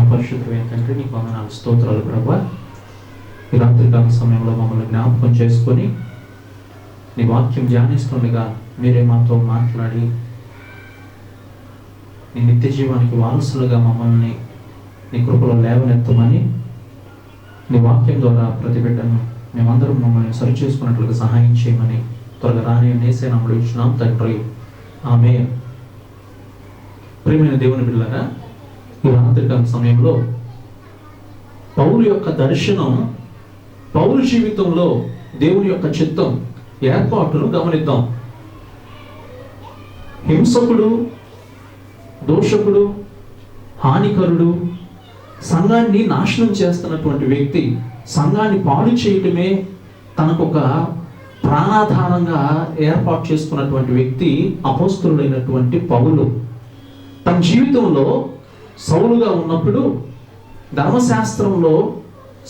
మహాపరిశుద్ధమైన తండ్రి, నీకు వందనాలు, స్తోత్రాలు ప్రభువా. ఈ రాత్రికాల సమయంలో మమ్మల్ని జ్ఞాపకం చేసుకొని నీ వాక్యం ధ్యానిస్తుండగా మీరే మాతో మాట్లాడి నీ నిత్య జీవానికి వారసులుగా మమ్మల్ని నీ కృపలో లేవనెత్తమని, నీ వాక్యం ద్వారా ప్రతి బిడ్డను మేమందరం మమ్మల్ని సరిచేసుకున్నట్లుగా సహాయం చేయమని త్వరగా రాని నేసే నమ్ముడు ఇచ్చినాం తండ్రి, ఆమేన్. ప్రియమైన దేవుని బిడ్డలారా, ఈ రాత్రికాల సమయంలో పౌలు యొక్క దర్శనం, పౌలు జీవితంలో దేవుని యొక్క చిత్తం, ఏర్పాటును గమనిద్దాం. హింసకుడు, దోషకుడు, హానికరుడు, సంఘాన్ని నాశనం చేస్తున్నటువంటి వ్యక్తి, సంఘాన్ని పాడు చేయటమే తనకొక ప్రాణాధారంగా ఏర్పాటు చేసుకున్నటువంటి వ్యక్తి అపోస్తలుడైనటువంటి పౌలు. తన జీవితంలో సౌలుగా ఉన్నప్పుడు ధర్మశాస్త్రంలో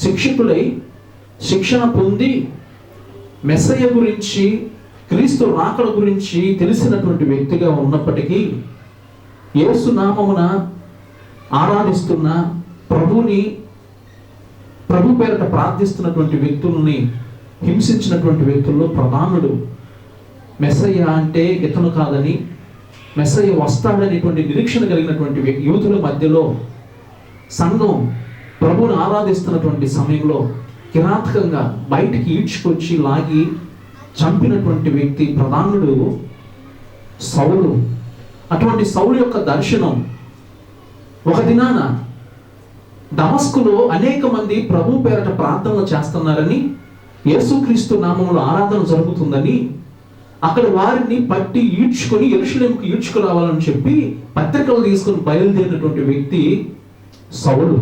శిక్షకులై శిక్షణ పొంది మెస్సయ్య గురించి, క్రీస్తు రాకడ గురించి తెలిసినటువంటి వ్యక్తిగా ఉన్నప్పటికీ యేసు నామమున ఆరాధిస్తున్న ప్రభు పేరట ప్రార్థిస్తున్నటువంటి వ్యక్తుల్ని హింసించినటువంటి వ్యక్తుల్లో ప్రధానుడు. మెస్సయ్య అంటే ఇతను కాదని, మెస్సయ్య వస్తాడనేటువంటి నిరీక్షణ కలిగినటువంటి యూదుల మధ్యలో సంఘం ప్రభువును ఆరాధిస్తున్నటువంటి సమయంలో కిరాతకంగా బయటికి ఈడ్చుకొచ్చి లాగి చంపినటువంటి వ్యక్తి ప్రధానుడు సౌలు. అటువంటి సౌలు యొక్క దర్శనం ఒక దినాన దమస్కులో అనేక మంది ప్రభు పేరట ప్రార్థనలు చేస్తున్నారని, యేసుక్రీస్తు నామములో ఆరాధన జరుగుతుందని, అక్కడ వారిని పట్టి ఈడ్చుకొని యెరూషలేముకు ఈడ్చుకురావాలని చెప్పి పత్రికలు తీసుకొని బయలుదేరినటువంటి వ్యక్తి సౌలు.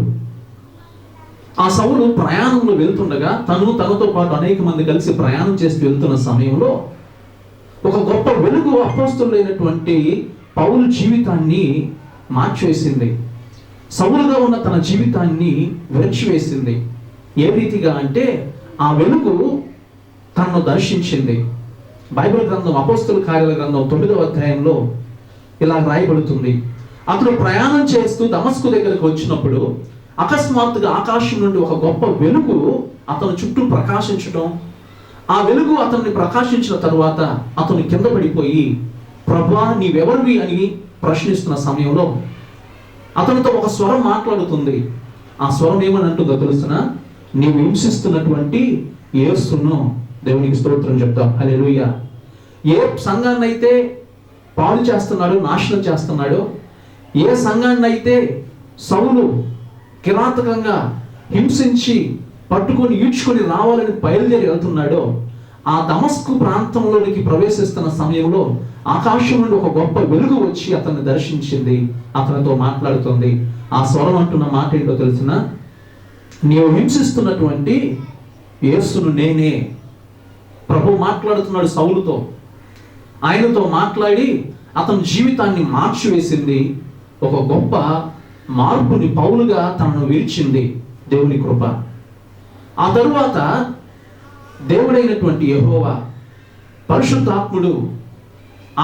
ఆ సౌలు ప్రయాణంలో వెళ్తుండగా తనతో పాటు అనేక మంది కలిసి ప్రయాణం చేసి వెళ్తున్న సమయంలో ఒక గొప్ప వెలుగు అపోస్తలుడైనటువంటి పౌలు జీవితాన్ని మార్చివేసింది. సౌలుగా ఉన్న తన జీవితాన్ని విరచివేసింది. ఏ రీతిగా అంటే ఆ వెలుగు తనను దర్శించింది. బైబిల్ గ్రంథం అపోస్తల కార్యాల గ్రంథం 9వ అధ్యాయంలో ఇలా రాయబడుతుంది. అతను ప్రయాణం చేస్తూ దమస్కు దగ్గరకు వచ్చినప్పుడు అకస్మాత్తుగా ఆకాశం నుండి ఒక గొప్ప వెలుగు అతని చుట్టూ ప్రకాశించడం, ఆ వెలుగు అతన్ని ప్రకాశించిన తరువాత అతను కింద పడిపోయి, ప్రభువా నీవెవరివి అని ప్రశ్నిస్తున్న సమయంలో అతనితో ఒక స్వరం మాట్లాడుతుంది. ఆ స్వరం ఏమని అంటుందో తెలుసునా? నీవు హింసిస్తున్నటువంటి యేసును. దేవునికి స్తోత్రం చెప్తాం. హల్లెలూయా. ఏ సంఘాన్ని అయితే పాడు చేస్తున్నాడో, నాశనం చేస్తున్నాడో, ఏ సంఘాన్ని అయితే సౌలు కిరాతకంగా హింసించి పట్టుకొని ఈడ్చుకొని రావాలని బయలుదేరి వెళ్తున్నాడో, ఆ దమస్కు ప్రాంతంలోనికి ప్రవేశిస్తున్న సమయంలో ఆకాశం నుండి ఒక గొప్ప వెలుగు వచ్చి అతన్ని దర్శించింది, అతనితో మాట్లాడుతుంది. ఆ స్వరం అంటున్న మాట ఏంటో తెలిసిన? నీవు హింసిస్తున్నటువంటి యేసును నేనే. ప్రభు మాట్లాడుతున్నాడు సౌలుతో. ఆయనతో మాట్లాడి అతని జీవితాన్ని మార్చివేసింది. ఒక గొప్ప మార్పుని పౌలుగా తనను విరిచింది దేవుని కృప. ఆ తరువాత దేవుడైనటువంటి యెహోవా పరిశుద్ధాత్ముడు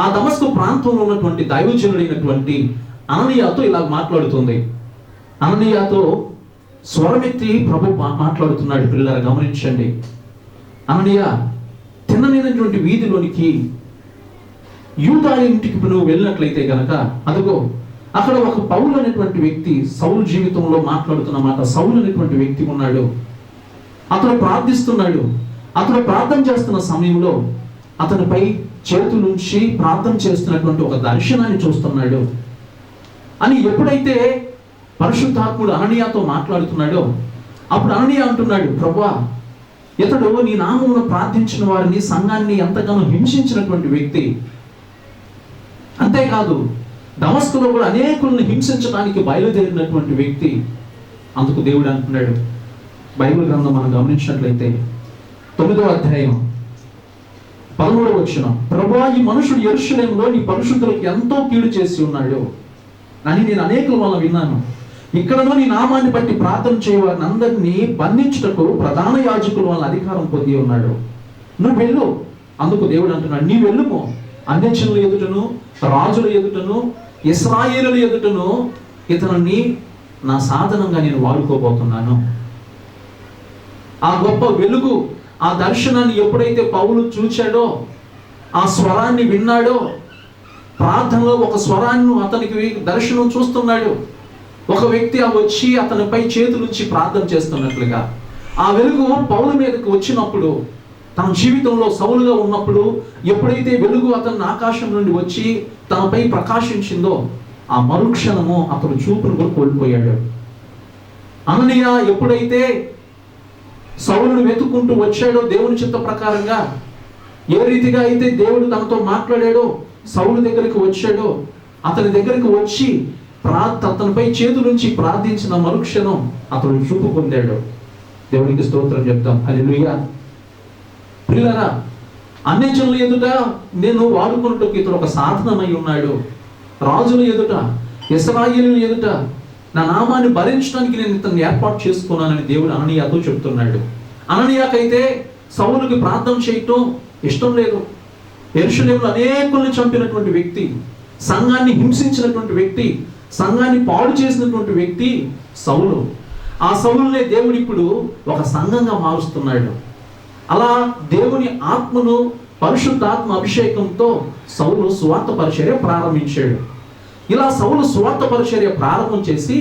ఆ దమస్కు ప్రాంతంలో ఉన్నటువంటి దైవజనుడైనటువంటి అననీయాతో ఇలా మాట్లాడుతుంది. అననీయాతో స్వరమెత్తి ప్రభు మాట్లాడుతున్నాడు. పిల్లలు గమనించండి. అననీయ, తిన్ననైనటువంటి వీధిలోనికి యూదా ఇంటికి నువ్వు వెళ్ళినట్లయితే గనక అదిగో అక్కడ ఒక పౌలు అనేటువంటి వ్యక్తి సౌలు జీవితంలో మాట్లాడుతున్న మాట. సౌలు అనేటువంటి వ్యక్తి ఉన్నాడు. అతను ప్రార్థిస్తున్నాడు. అతను ప్రార్థన చేస్తున్న సమయంలో అతనిపై చేతులుంచి ప్రార్థన చేస్తున్నటువంటి ఒక దర్శనాన్ని చూస్తున్నాడు అని ఎప్పుడైతే పరిశుద్ధాత్ముడు అననీయాతో మాట్లాడుతున్నాడో అప్పుడు అననీయ అంటున్నాడు, ప్రభువా ఇతడు నీ నామమును ప్రార్థించిన వారిని, సంఘాన్ని ఎంతగానో హింసించినటువంటి వ్యక్తి. అంతేకాదు దమస్కులో కూడా అనేకులను హింసించడానికి బయలుదేరినటువంటి వ్యక్తి. అందుకు దేవుడు అంటున్నాడు, బైబిల్ గ్రంథం మనం గమనించినట్లయితే 9వ అధ్యాయం 13వ వచనం, ప్రభువా ఈ మనుషుడు యెరూషలేములో నీ పరిశుద్ధులకు ఎంతో కీడు చేసి ఉన్నాడు అని నేను అనేకుల వల్ల విన్నాను. ఇక్కడనో నీ నామాన్ని బట్టి ప్రార్థన చేయవారిని అందరినీ బంధించుటకు ప్రధాన యాజకుల వల్ల అధికారం పొంది ఉన్నాడు. నువ్వు వెళ్ళు. అందుకు దేవుడు అంటున్నాడు, నీ వెళ్ళుము. అన్యజనుల ఎదుటను, రాజుల ఎదుటను, ఇశ్రాయేలుల ఎదుటను ఇతనిని నా సాధనంగా నేను వాడుకోబోతున్నాను. ఆ గొప్ప వెలుగు, ఆ దర్శనాన్ని ఎప్పుడైతే పౌలు చూచాడో, ఆ స్వరాన్ని విన్నాడో, ప్రార్థనలో ఒక స్వరాన్ని అతనికి దర్శనం చూస్తున్నాడు. ఒక వ్యక్తి వచ్చి అతనిపై చేతులుంచి ప్రార్థన చేస్తున్నట్లుగా ఆ వెలుగు పౌలు మీదకి వచ్చినప్పుడు, తన జీవితంలో సౌలుగా ఉన్నప్పుడు ఎప్పుడైతే వెలుగు అతన్ని ఆకాశం నుండి వచ్చి తనపై ప్రకాశించిందో, ఆ మరుక్షణము అతను చూపును కూడా కోల్పోయాడు. అననీయ ఎప్పుడైతే సౌలును వెతుక్కుంటూ వచ్చాడో, దేవుని చిత్త ప్రకారంగా ఏ రీతిగా అయితే దేవుడు తనతో మాట్లాడాడో, సౌలు దగ్గరికి వచ్చాడో, అతని దగ్గరికి వచ్చి అతనిపై చేతులుంచి ప్రార్థించిన మరుక్షణం అతను చూపు పొందాడు. దేవునికి స్తోత్రం చెప్తాం. హల్లెలూయా. ప్రియులారా, అన్యజనుల ఎదుట నేను వాడుకున్నట్టుకు ఇతడు ఒక సాధనమై ఉన్నాడు. రాజుల ఎదుట, ఇశ్రాయేలుల ఎదుట నా నామాన్ని భరించడానికి నేను ఇతన్ని ఏర్పాటు చేసుకున్నానని దేవుడు అననీయాతో చెప్తున్నాడు. అననీయాకైతే సౌలుకి ప్రార్థన చేయటం ఇష్టం లేదు. యెరూషలేములో అనేకుల్ని చంపినటువంటి వ్యక్తి, సంఘాన్ని హింసించినటువంటి వ్యక్తి, సంఘాన్ని పాడు చేసినటువంటి వ్యక్తి సౌలు. ఆ సౌలునే దేవుడు ఇప్పుడు ఒక సంఘంగా మారుస్తున్నాడు. అలా దేవుని ఆత్మను, పరిశుద్ధాత్మ అభిషేకంతో సౌలు సువార్త పరిచర్య ప్రారంభించాడు. ఇలా సౌలు సువార్త పరిచర్య ప్రారంభం చేసి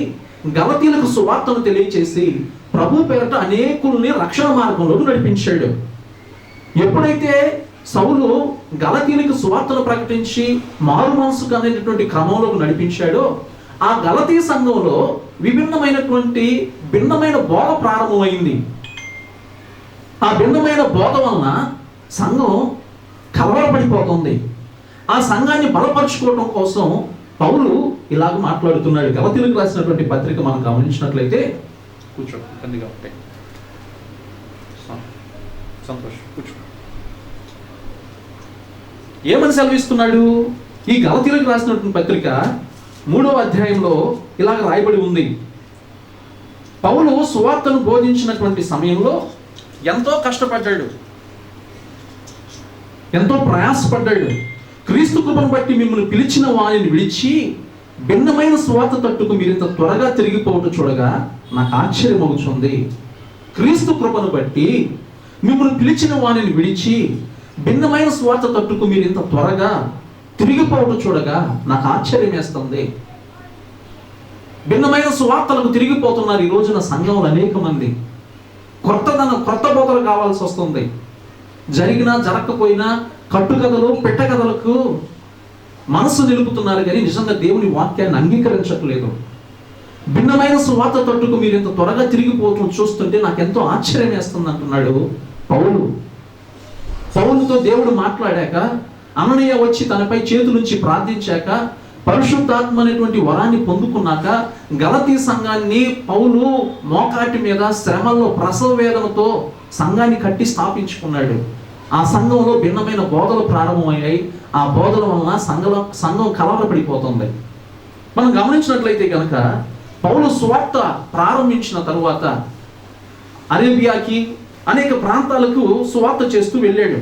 గలతీలకు సువార్తను తెలియచేసి ప్రభు పేరట అనేకుల్ని రక్షణ మార్గంలోకి నడిపించాడు. ఎప్పుడైతే సౌలు గలతీలకు సువార్తను ప్రకటించి మారు మనసుకు అనేటటువంటి క్రమంలోకి నడిపించాడో, ఆ గలతీ సంఘంలో భిన్నమైన బోధ ప్రారంభమైంది. ఆ భిన్నమైన బోధ వలన సంఘం కలవరపడిపోతుంది. ఆ సంఘాన్ని బలపరుచుకోవడం కోసం పౌలు ఇలాగ మాట్లాడుతున్నాడు. గలతీలకు రాసినటువంటి పత్రిక మనం గమనించినట్లయితే, కూర్చో, ఇబ్బందిగా ఉంటాయి, సంతోషం, కూర్చో. ఏమని సెలవిస్తున్నాడు? ఈ గలతీలకు రాసినటువంటి పత్రిక 3వ అధ్యాయంలో ఇలాగ రాయబడి ఉంది. పౌలు సువార్తను బోధించినటువంటి సమయంలో ఎంతో కష్టపడ్డాడు, ఎంతో ప్రయాసపడ్డాడు. క్రీస్తు కృపను బట్టి మిమ్మల్ని పిలిచిన వారిని విడిచి భిన్నమైన సువార్త తట్టుకు మీరు ఇంత త్వరగా తిరిగిపోవటం చూడగా నాకు ఆశ్చర్యం అవుతుంది. క్రీస్తు కృపను బట్టి మిమ్మల్ని పిలిచిన వారిని విడిచి భిన్నమైన సువార్త తట్టుకు మీరు ఇంత త్వరగా తిరిగిపోవటం చూడగా నాకు ఆశ్చర్యం వేస్తుంది. భిన్నమైన సువార్తలకు తిరిగిపోతున్నారు ఈ రోజున సంఘంలో అనేక మంది. కొత్త బోధలు కావాల్సి వస్తుంది. జరిగినా జరగకపోయినా కట్టుకథలు, పెట్టకథలకు మనసు నిలుపుతున్నారు కానీ నిజంగా దేవుని వాక్యాన్ని అంగీకరించట్లేదు. భిన్నమైన సువార్త తట్టుకు మీరు ఇంత త్వరగా తిరిగిపోవటం చూస్తుంటే నాకు ఎంతో ఆశ్చర్యం వేస్తుంది అంటున్నాడు పౌలు. పౌలుతో దేవుడు మాట్లాడాక, అననీయ వచ్చి తనపై చేతులుంచి ప్రార్థించాక, పరిశుద్ధాత్మ అనేటువంటి వరాన్ని పొందుకున్నాక గలతీ సంఘాన్ని పౌలు మోకాటి మీద శ్రమల్లో ప్రసవ వేదనతో సంఘాన్ని కట్టి స్థాపించుకున్నాడు. ఆ సంఘంలో భిన్నమైన బోధలు ప్రారంభమయ్యాయి. ఆ బోధల వలన సంఘం కలవరపడిపోతుంది. మనం గమనించినట్లయితే కనుక పౌలు సువార్త ప్రారంభించిన తరువాత అరేబియాకి, అనేక ప్రాంతాలకు సువార్త చేస్తూ వెళ్ళాడు.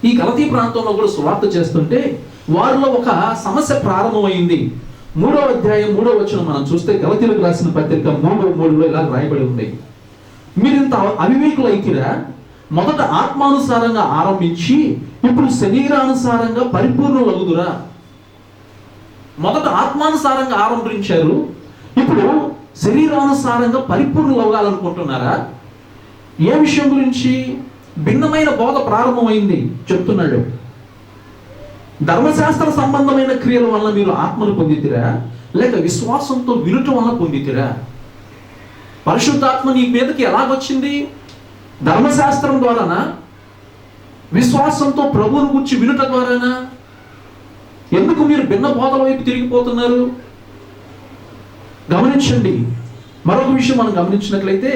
ఈ గలతీ ప్రాంతంలో కూడా సువార్త చేస్తుంటే వారిలో ఒక సమస్య ప్రారంభమైంది. 3వ అధ్యాయం 3వ వచనం మనం చూస్తే గలతీలకు రాసిన పత్రిక 3:3 ఇలా రాయబడి ఉంది. మీరింత అవివేకులైకిరా, మొదట ఆత్మానుసారంగా ఆరంభించి ఇప్పుడు శరీరానుసారంగా పరిపూర్ణులగుదురా. మొదట ఆత్మానుసారంగా ఆరంభించారు, ఇప్పుడు శరీరానుసారంగా పరిపూర్ణులు అవ్వాలనుకుంటున్నారా? ఏ విషయం గురించి? భిన్నమైన బోధ ప్రారంభమైంది చెప్తున్నాడు. ధర్మశాస్త్ర సంబంధమైన క్రియల వల్ల మీరు ఆత్మను పొందితిరా, లేక విశ్వాసంతో వినుట వల్ల పొందితిరా? పరిశుద్ధాత్మ నీ మీదకి ఎలాగొచ్చింది? ధర్మశాస్త్రం ద్వారానా? విశ్వాసంతో ప్రభువును గురించి వినుట ద్వారానా? ఎందుకు మీరు భిన్న బోధల వైపు తిరిగిపోతున్నారు? గమనించండి. మరొక విషయం మనం గమనించినట్లయితే,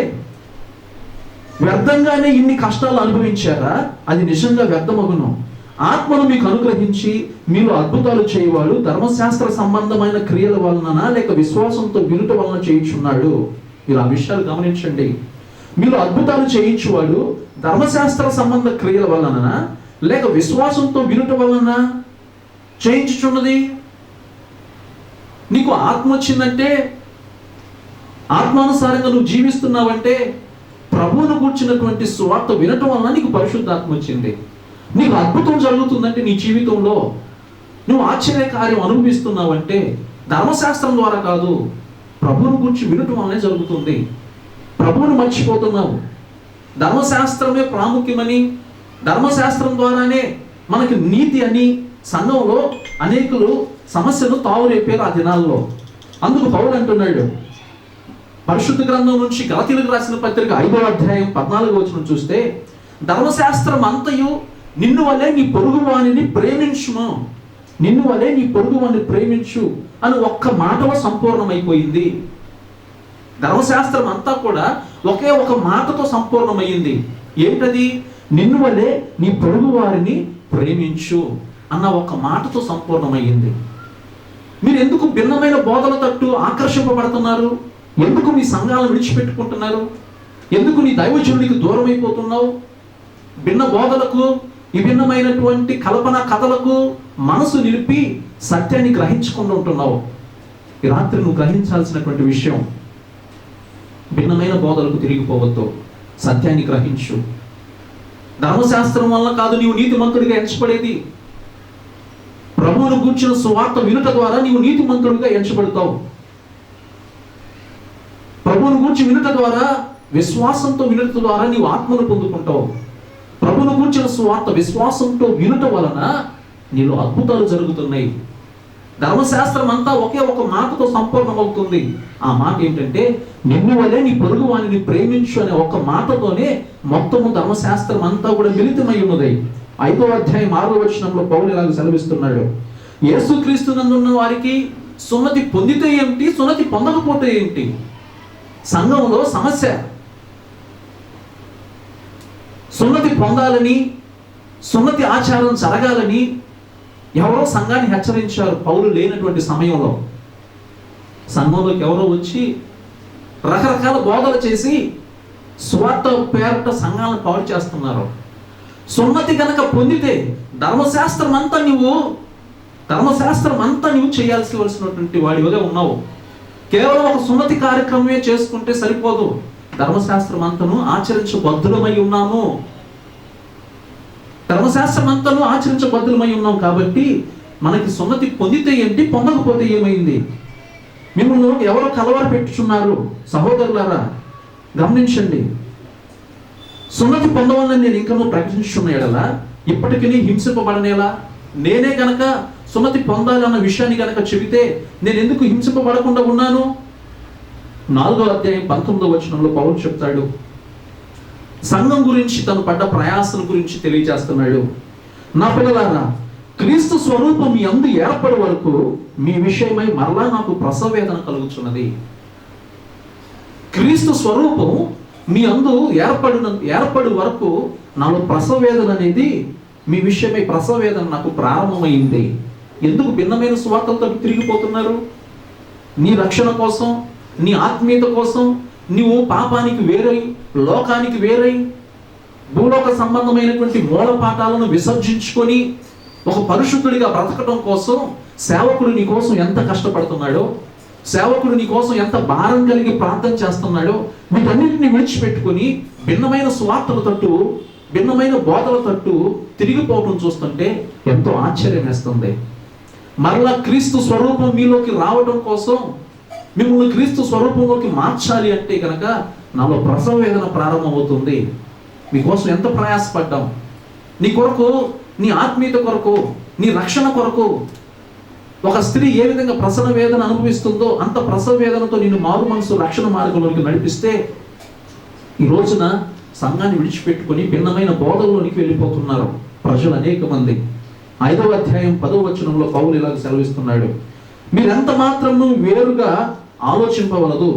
వ్యర్థంగానే ఇన్ని కష్టాలు అనుభవించారా? అది నిజంగా వ్యర్థమగును. ఆత్మను మీకు అనుగ్రహించి మీరు అద్భుతాలు చేయవాడు ధర్మశాస్త్ర సంబంధమైన క్రియల వలన లేక విశ్వాసంతో వినుట వలన చేయించున్నాడు. మీరు ఆ విషయాలు గమనించండి. మీరు అద్భుతాలు చేయించువాడు ధర్మశాస్త్ర సంబంధ క్రియల వలన లేక విశ్వాసంతో వినుట వలన చేయించుచున్నది. నీకు ఆత్మ వచ్చిందంటే ఆత్మానుసారంగా నువ్వు జీవిస్తున్నావంటే ప్రభువును కూర్చున్నటువంటి సువార్త వినటం వలన నీకు పరిశుద్ధాత్మ వచ్చింది. నీకు అద్భుతం జరుగుతుందంటే నీ జీవితంలో నువ్వు ఆశ్చర్యకార్యం అనుభవిస్తున్నావంటే ధర్మశాస్త్రం ద్వారా కాదు, ప్రభువును గురించి వినటం వల్లనే జరుగుతుంది. ప్రభువును మర్చిపోతున్నావు. ధర్మశాస్త్రమే ప్రాముఖ్యమని, ధర్మశాస్త్రం ద్వారానే మనకి నీతి అని సంఘంలో అనేకులు సమస్యను తావురేపారు ఆ దినాల్లో. అందుకు పౌలు అంటున్నాడు, పరిశుద్ధ గ్రంథం నుంచి గలతీయులకు రాసిన పత్రిక 5వ అధ్యాయం 14వ వచనం చూస్తే, ధర్మశాస్త్రం అంతయు నిన్ను వలె నీ పొరుగు వానిని ప్రేమించుము, నిన్ను వలె నీ పొరుగు వానిని ప్రేమించు అని ఒక్క మాటలో సంపూర్ణమైపోయింది. ధర్మశాస్త్రం అంతా కూడా ఒకే ఒక మాటతో సంపూర్ణమైంది. ఏంటది? నిన్ను వలె నీ పొరుగు వారిని ప్రేమించు అన్న ఒక మాటతో సంపూర్ణమైంది. మీరు ఎందుకు భిన్నమైన బోధల తట్టు ఆకర్షింపబడుతున్నారు? ఎందుకు మీ సంఘాలను విడిచిపెట్టుకుంటున్నారు? ఎందుకు నీ దైవజనుడికి దూరం అయిపోతున్నావు? భిన్న బోధలకు, విభిన్నమైనటువంటి కల్పన కథలకు మనసు నిలిపి సత్యాన్ని గ్రహించకుండా ఉంటున్నావు. ఈ రాత్రి నువ్వు గ్రహించాల్సినటువంటి విషయం, భిన్నమైన బోధలకు తిరిగిపోవద్దు, సత్యాన్ని గ్రహించు. ధర్మశాస్త్రం వల్ల కాదు నీవు నీతిమంతుడిగా ఎంచబడేది. ప్రభువును గూర్చిన సువార్త వినుట ద్వారా నీవు నీతిమంతుడిగా ఎంచబడతావు. ప్రభువును గూర్చి వినుట ద్వారా, విశ్వాసంతో వినుట ద్వారా నీవు ఆత్మను పొందుకుంటావు. ప్రభువును గూర్చిన సువార్త విశ్వాసంతో వినుట వలన నీలో అద్భుతాలు జరుగుతున్నాయి. ధర్మశాస్త్రం అంతా ఒకే ఒక మాటతో సంపూర్ణమవుతుంది. ఆ మాట ఏంటంటే, నిన్ను వలె నీ పొరుగు వానిని ప్రేమించు అనే ఒక మాటతోనే మొత్తము ధర్మశాస్త్రం అంతా కూడా మిళితమై ఉన్నది. 5వ అధ్యాయం 6వ వచనంలో పౌలు ఇలాగ సెలవిస్తున్నాడు, యేసుక్రీస్తునందున్న వారికి సున్నతి పొందితే ఏంటి, సున్నతి పొందకపోతే ఏంటి? సంఘంలో సమస్య. సున్నతి పొందాలని, సున్నతి ఆచారం జరగాలని ఎవరో సంఘాన్ని హెచ్చరించారు పౌలు లేనటువంటి సమయంలో. సంఘంలోకి ఎవరో వచ్చి రకరకాల బోధలు చేసి సువార్త పేరట సంఘాలను పాడు చేస్తున్నారు. సున్నతి గనక పొందితే ధర్మశాస్త్రం అంతా నువ్వు చేయాల్సినటువంటి వాడివిగా ఉన్నావు. కేవలం ఒక సున్నతి కార్యక్రమమే చేసుకుంటే సరిపోదు, ధర్మశాస్త్రం అంతను ఆచరించబద్ధులమై ఉన్నాము. ధర్మశాస్త్రం అంతను ఆచరించబద్ధులమై ఉన్నాం కాబట్టి మనకి సున్నతి పొందితే ఏంటి, పొందకపోతే ఏమైంది? మిమ్మల్ని ఎవరో కలవర పెట్టుచున్నారు. సహోదరులారా గమనించండి, సున్నతి పొందవాలని నేను ఇంకా ప్రకటించున్నాయడలా ఇప్పటికీ హింసింపబడనేలా? నేనే గనక సున్నతి పొందాలన్న విషయాన్ని గనక చెబితే నేను ఎందుకు హింసింపబడకుండా ఉన్నాను? 4వ అధ్యాయం 19వ వచనంలో పౌలు చెప్తాడు, సంఘం గురించి తను పడ్డ ప్రయాసం గురించి తెలియజేస్తున్నాడు. నా పిల్లలారా, క్రీస్తు స్వరూపం మీ అందు ఏర్పడే వరకు మీ విషయమై మరలా నాకు ప్రసవ వేదన కలుగుతున్నది. క్రీస్తు స్వరూపం మీ అందు ఏర్పడి వరకు నాలో ప్రసవ వేదన అనేది, మీ విషయమై ప్రసవ వేదన నాకు ప్రారంభమైంది. ఎందుకు భిన్నమైన సువార్తలతో తిరిగిపోతున్నారు? నీ రక్షణ కోసం, నీ ఆత్మీయత కోసం నీవు పాపానికి వేరై, లోకానికి వేరై, భూలోక సంబంధమైనటువంటి మూల పాఠాలను విసర్జించుకొని ఒక పరిశుద్ధుడిగా బ్రతకడం కోసం సేవకుడు నీ కోసం ఎంత కష్టపడుతున్నాడో, సేవకుడు నీ కోసం ఎంత భారం కలిగి ప్రార్థన చేస్తున్నాడో, వీటన్నిటిని విడిచిపెట్టుకొని భిన్నమైన సువార్తల తట్టు, భిన్నమైన బోధల తట్టు తిరిగిపోవటం చూస్తుంటే ఎంతో ఆశ్చర్యం వేస్తుంది. మరలా క్రీస్తు స్వరూపం మీలోకి రావడం కోసం, మిమ్మల్ని క్రీస్తు స్వరూపంలోకి మార్చాలి అంటే కనుక నాలో ప్రసవ వేదన ప్రారంభమవుతుంది. మీకోసం ఎంత ప్రయాసపడ్డాం, నీ కొరకు, నీ ఆత్మీయత కొరకు, నీ రక్షణ కొరకు. ఒక స్త్రీ ఏ విధంగా ప్రసవ వేదన అనుభవిస్తుందో అంత ప్రసవ వేదనతో నిన్ను మారు మనసు రక్షణ మార్గంలోకి నడిపిస్తే, ఈ రోజున సంఘాన్ని విడిచిపెట్టుకొని భిన్నమైన బోధల్లోనికి వెళ్ళిపోతున్నారు ప్రజలు అనేక మంది. 5వ అధ్యాయం 10వ వచనంలో పౌలు ఇలాగ సెలవిస్తున్నాడు, మీరెంత మాత్రము వేరుగా ఆలోచింపవలదు,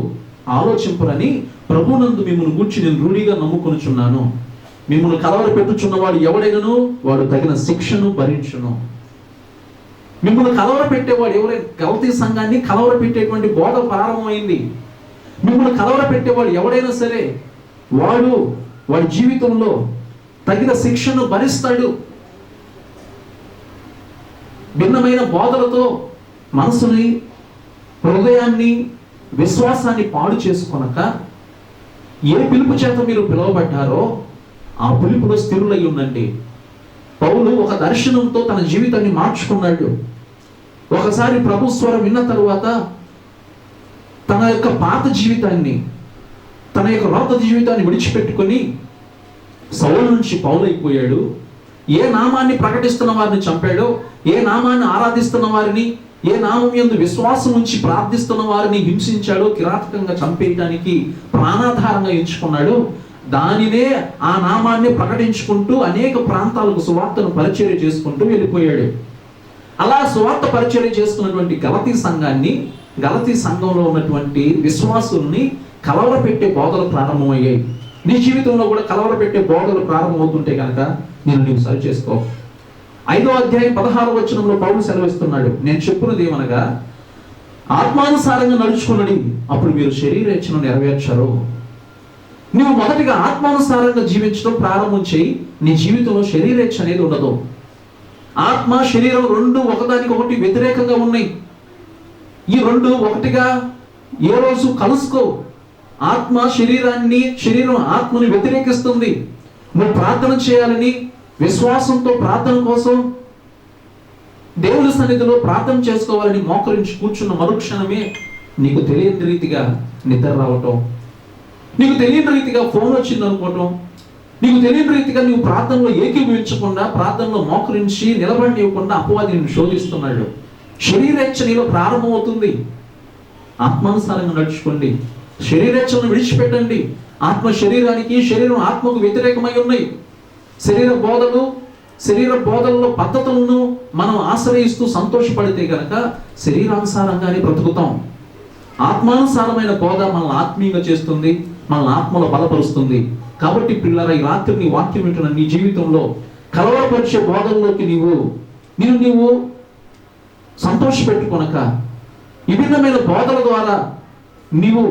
ఆలోచింపరని ప్రభునందు మిమ్మల్ని గూర్చి నేను రూఢిగా నమ్ముకొనుచున్నాను. మిమ్మల్ని కలవర పెట్టుచున్నవాడు ఎవడైనను వాడు తగిన శిక్షను భరించును. మిమ్మల్ని కలవర పెట్టేవాడు ఎవరైనా, గలతీ సంఘాన్ని కలవర పెట్టేటువంటి బోధ ప్రారంభమైంది. మిమ్మల్ని కలవర పెట్టేవాడు ఎవడైనా సరే వాడి జీవితంలో తగిన శిక్షను భరిస్తాడు. భిన్నమైన బోధలతో మనసుని, హృదయాన్ని, విశ్వాసాన్ని పాడు చేసుకొనక ఏ పిలుపు చేత మీరు పిలువబడ్డారో ఆ పిలుపులో స్థిరులై ఉండండి. పౌలు ఒక దర్శనంతో తన జీవితాన్ని మార్చుకున్నాడు. ఒకసారి ప్రభు స్వరం విన్న తరువాత తన యొక్క పాత జీవితాన్ని, తన యొక్క రోత జీవితాన్ని విడిచిపెట్టుకొని సౌలు నుంచి పౌలైపోయాడు. ఏ నామాన్ని ప్రకటిస్తున్న వారిని చంపాడో, ఏ నామాన్ని ఆరాధిస్తున్న వారిని, ఏ నామం యందు విశ్వాసం ఉంచి ప్రార్థిస్తున్న వారిని హింసించాడో, కిరాతకంగా చంపేయడానికి ప్రాణాధారంగా ఎంచుకున్నాడు. దానినే ఆ నామాన్ని ప్రకటించుకుంటూ అనేక ప్రాంతాలకు సువార్తను పరిచర్య చేసుకుంటూ వెళ్ళిపోయాడు. అలా సువార్త పరిచర్య చేసుకున్నటువంటి గలతీ సంఘంలో ఉన్నటువంటి విశ్వాసుల్ని కలవరపెట్టే బోధలు ప్రారంభమయ్యాయి. నీ జీవితంలో కూడా కలవరపెట్టే బోధలు ప్రారంభమవుతుంటే కనుక నీవు సరి చేసుకో. 5వ అధ్యాయం 16వ వచనంలో పౌలు సెలవిస్తున్నాడు, నేను చెప్పున్నది ఏమనగా ఆత్మానుసారంగా నడుచుకున్నది, అప్పుడు మీరు శరీరేచ్ఛను నెరవేర్చరు. నువ్వు మొదటిగా ఆత్మానుసారంగా జీవించడం ప్రారంభం చేయి. నీ జీవితంలో శరీరేచ్ఛ అనేది ఉండదు. ఆత్మ శరీరం రెండు ఒకదానికొకటి వ్యతిరేకంగా ఉన్నాయి. ఈ రెండు ఒకటిగా ఏ రోజు కలుసుకో. ఆత్మ శరీరాన్ని, శరీరం ఆత్మని వ్యతిరేకిస్తుంది. నువ్వు ప్రార్థన చేయాలని విశ్వాసంతో ప్రార్థన కోసం దేవుని సన్నిధిలో ప్రార్థన చేసుకోవాలని మోకరించి కూర్చున్న మరుక్షణమే నీకు తెలియని రీతిగా నిద్ర రావటం, నీకు తెలియని రీతిగా ఫోన్ వచ్చింది అనుకోవటం, నీకు తెలియని రీతిగా నువ్వు ప్రార్థనలో ఏకీభవించకుండా, ప్రార్థనలో మోకరించి నిలబడివ్వకుండా అపవాది నిన్ను శోధిస్తున్నాడు. శరీరేచ్ఛ నీలో ప్రారంభమవుతుంది. ఆత్మానుసారంగా నడుచుకోండి. శరీరేచ్ఛలను విడిచిపెట్టండి. ఆత్మ శరీరానికి, శరీరం ఆత్మకు వ్యతిరేకమై ఉన్నాయి. శరీర బోధలలో పద్ధతులను మనం ఆశ్రయిస్తూ సంతోషపడితే గనక శరీరానుసారంగానే బ్రతుకుతాం. ఆత్మానుసారమైన బోధ మనల్ని ఆత్మీయంగా చేస్తుంది, మనల్ని ఆత్మలో బలపరుస్తుంది. కాబట్టి పిల్లరా, ఈ రాత్రి నీ వాక్యం వింటున్న నీ జీవితంలో కలవరపరిచే బోధల్లోకి నీవు సంతోషపెట్టుకొనక, విభిన్నమైన బోధల ద్వారా నీవు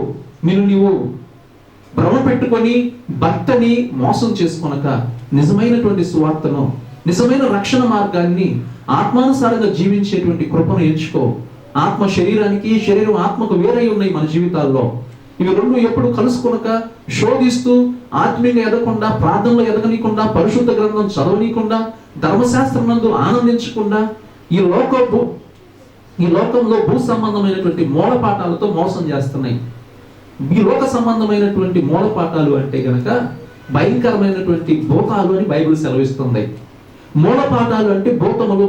భ్రమ పెట్టుకొని భర్తని మోసం చేసుకొనక, నిజమైనటువంటి సువార్తను, నిజమైన రక్షణ మార్గాన్ని ఆత్మానుసారంగా జీవించేటువంటి కృపను ఎంచుకో. ఆత్మ శరీరానికి, శరీరం ఆత్మకు వేరై ఉన్నాయి మన జీవితాల్లో. ఇవి రెండు ఎప్పుడు కలుసుకొనక, శోధిస్తూ ఆత్మీయంగా ఎదగకుండా, ప్రార్థనలో ఎదగనీయకుండా, పరిశుద్ధ గ్రంథం చదవనీయకుండా, ధర్మశాస్త్రం నందు ఆనందించకుండా, ఈ లోకంలో భూ సంబంధమైనటువంటి మూలపాఠాలతో మోసం చేస్తున్నాయి. ఈ లోక సంబంధమైనటువంటి మూలపాఠాలు అంటే గనక భయంకరమైనటువంటి భూతాలు అని బైబిల్ సెలవిస్తుంది. మూలపాఠాలు అంటే భూతములు.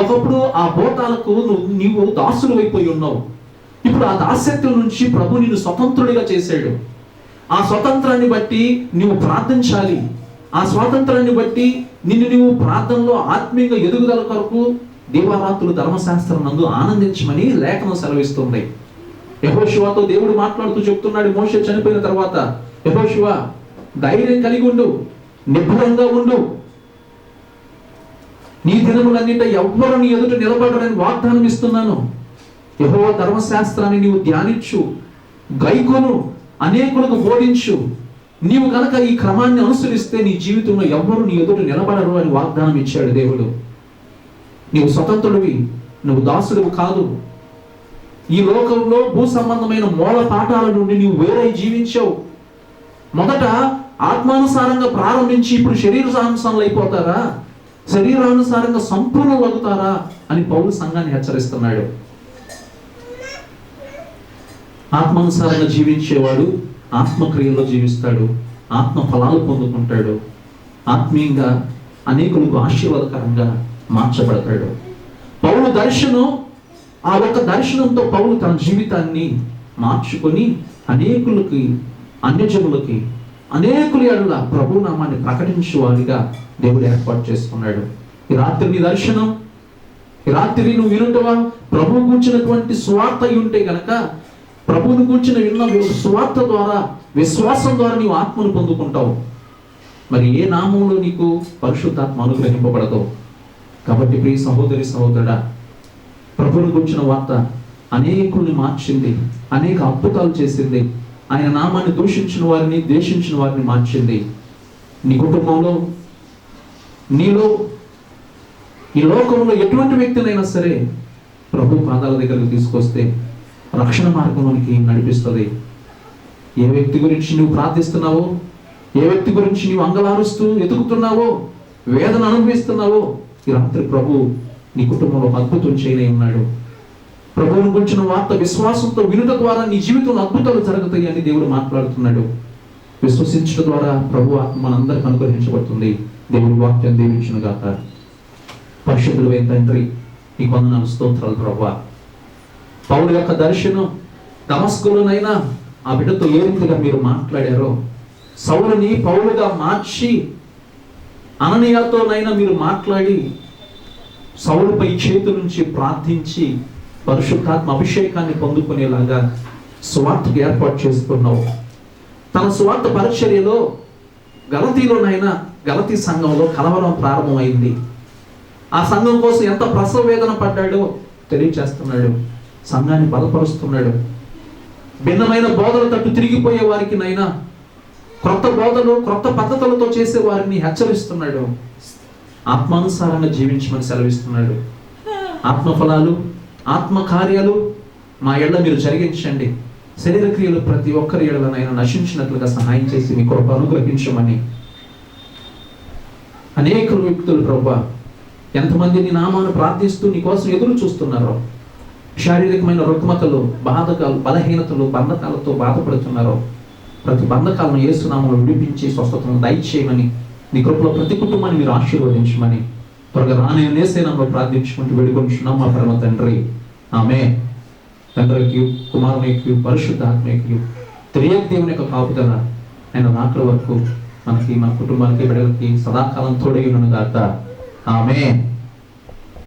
ఒకప్పుడు ఆ భూతాలకు నీవు దాసులు అయిపోయి ఉన్నావు. ఇప్పుడు ఆ దాస్యత్వం నుంచి ప్రభు నిన్ను స్వతంత్రుడిగా చేశాడు. ఆ స్వతంత్రాన్ని బట్టి నీవు ప్రార్థించాలి. ఆ స్వాతంత్రాన్ని బట్టి నీవు ప్రార్థనలో ఆత్మీయంగా ఎదుగుదల కొరకు దీవారాత్రులు ధర్మశాస్త్రం నందు ఆనందించమని లేఖనం సెలవిస్తుంది. యెహోషువతో దేవుడు మాట్లాడుతూ చెప్తున్నాడు, మోషే చనిపోయిన తర్వాత, యెహోషువ ధైర్యం కలిగి ఉండు, నిబ్బరంగా ఉండు, నీ దినములన్నిట ఎవ్వరు నీ ఎదుట నిలబడరని వాగ్దానం ఇస్తున్నాను. యెహోవా ధర్మశాస్త్రాన్ని నీవు ధ్యానించు, గైకొను, అనేకులకు బోధించు. నీవు కనుక ఈ క్రమాన్ని అనుసరిస్తే నీ జీవితంలో ఎవ్వరు నీ ఎదుట నిలబడరు అని వాగ్దానం ఇచ్చాడు దేవుడు. నీవు స్వతంత్రుడివి, నువ్వు దాసుడివి కాదు. ఈ లోకంలో భూ సంబంధమైన మూల పాఠాల నుండి నీవు వేరై జీవించావు. మొదట ఆత్మానుసారంగా ప్రారంభించి ఇప్పుడు శరీరానుసారంలో అయిపోతారా, శరీరానుసారంగా సంపూర్ణం అవుతారా అని పౌలు సంఘాన్ని హెచ్చరిస్తున్నాడు. ఆత్మానుసారంగా జీవించేవాడు ఆత్మక్రియల్లో జీవిస్తాడు, ఆత్మ ఫలాలు పొందుకుంటాడు, ఆత్మీయంగా అనేకులకు ఆశీర్వాదకరంగా మార్చబడతాడు. పౌలు ఆ ఒక్క దర్శనంతో పౌలు తన జీవితాన్ని మార్చుకొని అనేకులకి, అన్యజనులకి, అనేకుల ఎడల ప్రభు నామాన్ని ప్రకటించేవాడిగా దేవుడు ఏర్పాటు చేసుకున్నాడు. ఈ రాత్రి నీ దర్శనం, ఈ రాత్రి నువ్వు వినుటవా ప్రభువు కూర్చున్నటువంటి సువార్త ఉంటే గనక, ప్రభువుని కూర్చుని విన్న సువార్త ద్వారా, విశ్వాసం ద్వారా నీవు ఆత్మను పొందుకుంటావు. మరి ఏ నామంలో నీకు పరిశుద్ధాత్మ అనుగ్రహింపబడదు. కాబట్టి ప్రియ సహోదరి సహోదరుడా, ప్రభువుని కూర్చున్న వార్త అనేకుల్ని మార్చింది, అనేక అద్భుతాలు చేసింది. ఆయన నామాన్ని దూషించిన వారిని, ద్వేషించిన వారిని మార్చింది. నీ కుటుంబంలో, నీలో, ఈ లోకంలో ఎటువంటి వ్యక్తినైనా సరే ప్రభు పాదాల దగ్గరకు తీసుకొస్తే రక్షణ మార్గంలోనికి నడిపిస్తుంది. ఏ వ్యక్తి గురించి నువ్వు ప్రార్థిస్తున్నావో, ఏ వ్యక్తి గురించి నువ్వు అంగలారుస్తూ ఎదుగుతున్నావో, వేదన అనుభవిస్తున్నావో, ఈ రాత్రి ప్రభు నీ కుటుంబంలో ఒక అద్భుతం చేయనే ఉన్నాడు. ప్రభువుని గురించిన వార్త విశ్వాసంతో వినుట ద్వారా నీ జీవితంలో అద్భుతాలు జరుగుతాయి అని దేవుడు మాట్లాడుతున్నాడు. విశ్వసించడం ద్వారా ప్రభు ఆత్మ మనందరికి అనుగ్రహించబడుతుంది. దేవుడి వాక్యం దీవించును గాక. పరిశుద్ధుడైన తండ్రి, నీకు వందనాలు, స్తోత్రాలు ప్రభువా. పౌలు యొక్క దర్శనం దమస్కులోనైనా ఆ బిడ్డతో ఏ రీతిగా మీరు మాట్లాడారో, సౌలుని పౌలుగా మార్చి అననీయతోనైనా మీరు మాట్లాడి సౌలుపై చేతు నుంచి ప్రార్థించి పరిశుద్ధాత్మ అభిషేకాన్ని పొందుకునేలాగా సువార్తకు ఏర్పాటు చేసుకున్నావు. తన సువార్త పరిచర్యలో గలతీలోనైనా గలతీ సంఘంలో కలవరం ప్రారంభమైంది. ఆ సంఘం కోసం ఎంత ప్రసవ వేదన పడ్డాడో తెలియచేస్తున్నాడు. సంఘాన్ని బలపరుస్తున్నాడు. భిన్నమైన బోధల తట్టు తిరిగిపోయే వారికి నైనా క్రొత్త బోధలు, క్రొత్త పద్ధతులతో చేసే వారిని హెచ్చరిస్తున్నాడు. ఆత్మానుసారంగా జీవించమని సెలవిస్తున్నాడు. ఆత్మఫలాలు, ఆత్మ కార్యాలు మా ఎళ్ళ మీరు జరిగించండి. శరీర క్రియలు ప్రతి ఒక్కరి ఎడలనైనా నశించినట్లుగా సహాయం చేసి మీ కృప అనుగ్రహించమని. అనేక వ్యక్తులు ప్రభువా ఎంతమంది నీ నామాన్ని ప్రార్థిస్తూ నీ కోసం ఎదురు చూస్తున్నారో, శారీరకమైన రుగ్మతలు, బాధకాలు, బలహీనతలు, బంధకాలతో బాధపడుతున్నారో, ప్రతి బంధకాలను యేసునామములో విడిపించి స్వస్థతను దయచేయమని, నీ కృపలో ప్రతి కుటుంబాన్ని మీరు ఆశీర్వదించమని త్వరగా రానే సేనలో ప్రార్థించుకుంటూ వేడుకొంటున్నాం మా పరమ తండ్రి. ఆమేన్. తండ్రికి, కుమారునికి, పరిశుద్ధాత్మకి, త్రియేక దేవుని యొక్క కాపుదల ఆయన రాకడ వరకు మనకి, మన కుటుంబానికి, బిడ్డలకి సదాకాలం తోడై ఉండును గాక. ఆమేన్.